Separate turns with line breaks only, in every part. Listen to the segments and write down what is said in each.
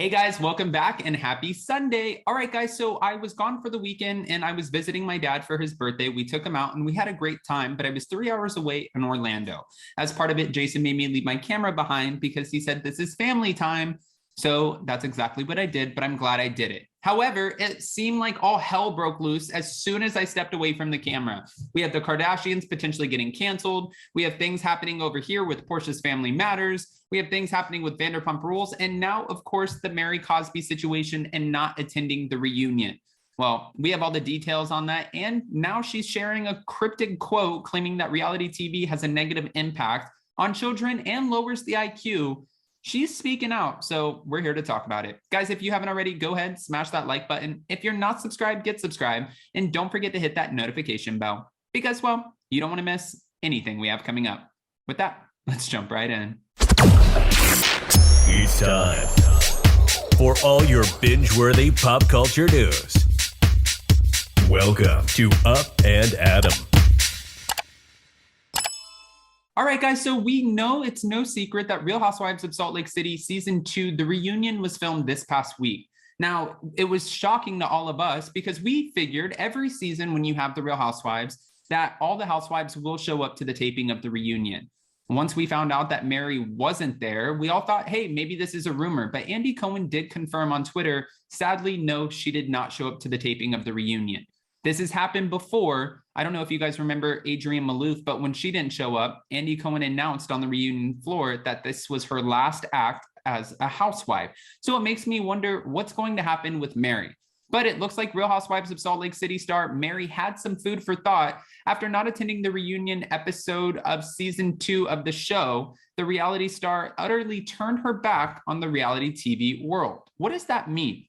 Hey guys, welcome back and happy Sunday. All right, guys, so I was gone for the weekend and I was visiting my dad for his birthday. We took him out and we had a great time, but I was 3 hours away in Orlando. As part of it, Jason made me leave my camera behind because he said this is family time. So that's exactly what I did, but I'm glad I did it. However, it seemed like all hell broke loose as soon as I stepped away from the camera. We have the Kardashians potentially getting canceled. We have things happening over here with Portia's Family Matters. We have things happening with Vanderpump Rules. And now, of course, the Mary Cosby situation and not attending the reunion. Well, we have all the details on that. And now she's sharing a cryptic quote claiming that reality TV has a negative impact on children and lowers the IQ. She's speaking out, so we're here to talk about it. Guys, if you haven't already, go ahead, smash that like button. If you're not subscribed, get subscribed. And don't forget to hit that notification bell because, well, you don't want to miss anything we have coming up. With that, let's jump right in.
It's time for all your binge-worthy pop culture news. Welcome to Up and Adam.
All right, guys, so we know it's no secret that Real Housewives of Salt Lake City Season 2, the reunion was filmed this past week. Now, it was shocking to all of us because we figured every season when you have the Real Housewives that all the housewives will show up to the taping of the reunion. Once we found out that Mary wasn't there, we all thought, hey, maybe this is a rumor. But Andy Cohen did confirm on Twitter, sadly, no, she did not show up to the taping of the reunion. This has happened before. I don't know if you guys remember Adrienne Maloof, but when she didn't show up, Andy Cohen announced on the reunion floor that this was her last act as a housewife. So it makes me wonder what's going to happen with Mary. But it looks like Real Housewives of Salt Lake City star Mary had some food for thought after not attending the reunion episode of Season 2 of the show. The reality star utterly turned her back on the reality TV world. What does that mean?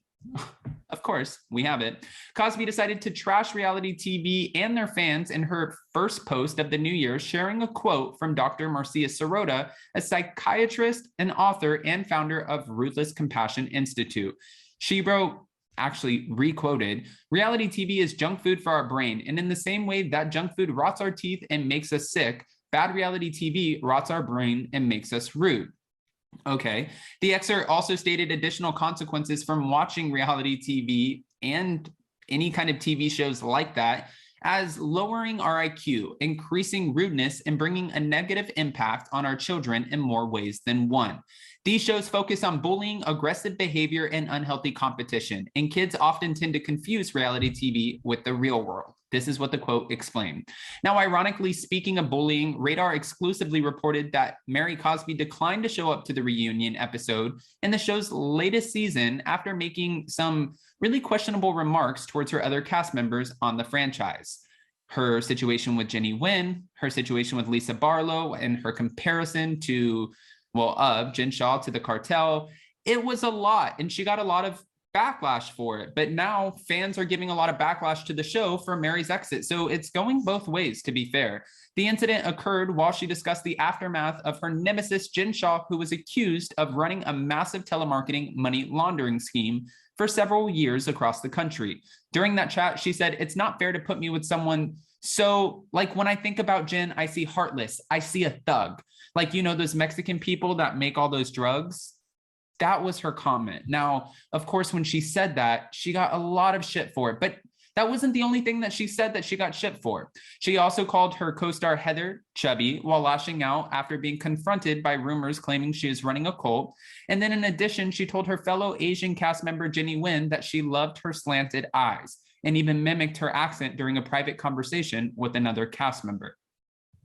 Of course, we have it. Cosby decided to trash reality TV and their fans in her first post of the new year, sharing a quote from Dr. Marcia Sirota, a psychiatrist, an author, and founder of Ruthless Compassion Institute. She wrote, actually re-quoted, reality TV is junk food for our brain. And in the same way that junk food rots our teeth and makes us sick, bad reality TV rots our brain and makes us rude. Okay. The excerpt also stated additional consequences from watching reality TV and any kind of TV shows like that as lowering our IQ, increasing rudeness, and bringing a negative impact on our children in more ways than one. These shows focus on bullying, aggressive behavior, and unhealthy competition, and kids often tend to confuse reality TV with the real world. This is what the quote explained. Now, ironically, speaking of bullying, Radar exclusively reported that Mary Cosby declined to show up to the reunion episode in the show's latest season after making some really questionable remarks towards her other cast members on the franchise. Her situation with Jenny Nguyen, her situation with Lisa Barlow, and her comparison of Jen Shah to the cartel. It was a lot, and she got a lot of backlash for it. But now fans are giving a lot of backlash to the show for Mary's exit. So it's going both ways, to be fair. The incident occurred while she discussed the aftermath of her nemesis, Jen Shah, who was accused of running a massive telemarketing money laundering scheme for several years across the country. During that chat, she said, "It's not fair to put me with someone. So, like, when I think about Jen, I see heartless. I see a thug. Like, you know, those Mexican people that make all those drugs." That was her comment. Now, of course, when she said that, she got a lot of shit for it. But that wasn't the only thing that she said that she got shit for. She also called her co-star Heather chubby while lashing out after being confronted by rumors claiming she is running a cult. And then in addition, she told her fellow Asian cast member Jenny Nguyen that she loved her slanted eyes and even mimicked her accent during a private conversation with another cast member.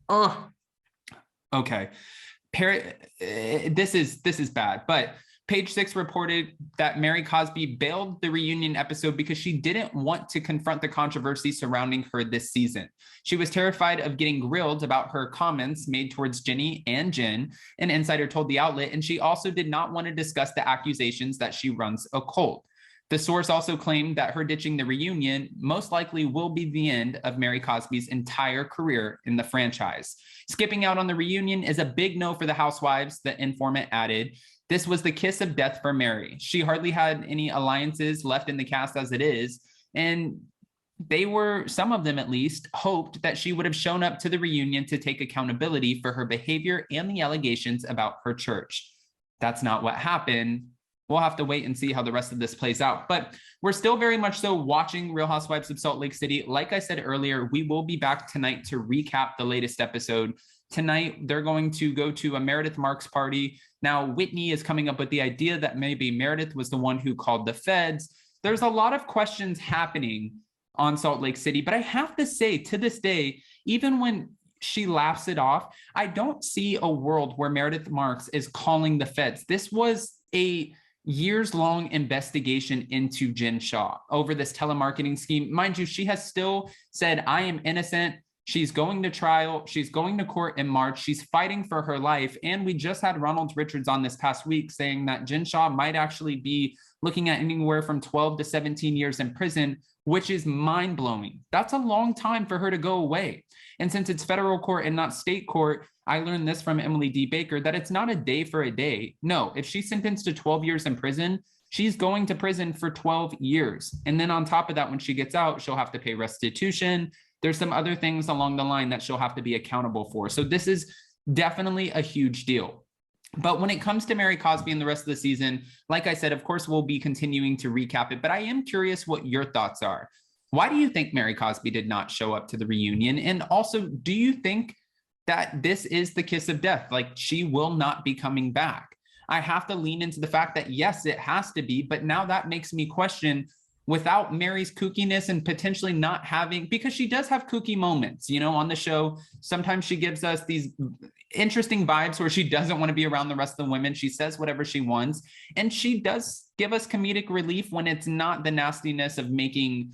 Oh, okay. This is bad, but Page Six reported that Mary Cosby bailed the reunion episode because she didn't want to confront the controversy surrounding her this season. She was terrified of getting grilled about her comments made towards Jenny and Jen, an insider told the outlet, and she also did not want to discuss the accusations that she runs a cult. The source also claimed that her ditching the reunion most likely will be the end of Mary Cosby's entire career in the franchise. Skipping out on the reunion is a big no for the housewives, the informant added. This was the kiss of death for Mary. She hardly had any alliances left in the cast as it is, and some of them at least, hoped that she would have shown up to the reunion to take accountability for her behavior and the allegations about her church. That's not what happened. we'll have to wait and see how the rest of this plays out. But we're still very much so watching Real Housewives of Salt Lake City. Like I said earlier, we will be back tonight to recap the latest episode. Tonight, they're going to go to a Meredith Marks party. Now, Whitney is coming up with the idea that maybe Meredith was the one who called the feds. There's a lot of questions happening on Salt Lake City, but I have to say, to this day, even when she laughs it off, I don't see a world where Meredith Marks is calling the feds. This was a years-long investigation into Jen Shah over this telemarketing scheme. Mind you, she has still said, I am innocent. She's going to trial. She's going to court in March. She's fighting for her life. And we just had Ronald Richards on this past week saying that Jen Shah might actually be looking at anywhere from 12 to 17 years in prison, which is mind-blowing. That's a long time for her to go away. And since it's federal court and not state court, I learned this from Emily D. Baker, that it's not a day for a day. No, if she's sentenced to 12 years in prison, she's going to prison for 12 years. And then on top of that, when she gets out, she'll have to pay restitution. There's some other things along the line that she'll have to be accountable for. So this is definitely a huge deal. But when it comes to Mary Cosby and the rest of the season, like I said, of course, we'll be continuing to recap it, but I am curious what your thoughts are. Why do you think Mary Cosby did not show up to the reunion? And also, do you think that this is the kiss of death? Like, she will not be coming back? I have to lean into the fact that, yes, it has to be, but now that makes me question, without Mary's kookiness and potentially not having, because she does have kooky moments, you know, on the show. Sometimes she gives us these interesting vibes where she doesn't want to be around the rest of the women. She says whatever she wants. And she does give us comedic relief when it's not the nastiness of making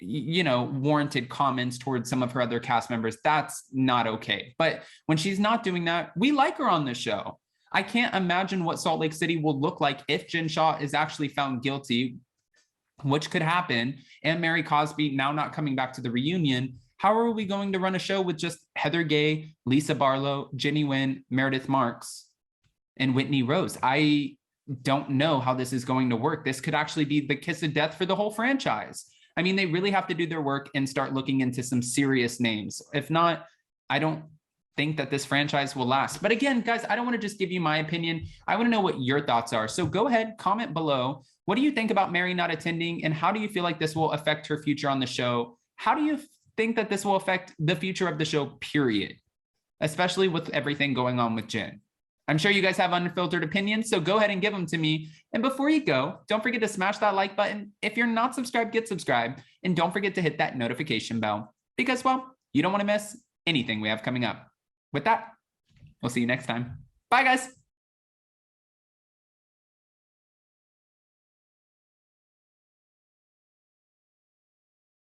warranted comments towards some of her other cast members. That's not okay. But when she's not doing that, we like her on the show. I can't imagine what Salt Lake City will look like if Jen Shah is actually found guilty, which could happen, and Mary Cosby now not coming back to the reunion. How are we going to run a show with just Heather Gay, Lisa Barlow, Jenny Nguyen, Meredith Marks, and Whitney Rose? I don't know how this is going to work. This could actually be the kiss of death for the whole franchise. I mean, they really have to do their work and start looking into some serious names. If not, I don't think that this franchise will last. But again, guys, I don't want to just give you my opinion. I want to know what your thoughts are. So go ahead, comment below. What do you think about Mary not attending? And how do you feel like this will affect her future on the show? How do you think that this will affect the future of the show, period? Especially with everything going on with Jen. I'm sure you guys have unfiltered opinions, so go ahead and give them to me. And before you go, don't forget to smash that like button. If you're not subscribed, get subscribed. And don't forget to hit that notification bell because, well, you don't want to miss anything we have coming up. With that, we'll see you next time. Bye, guys.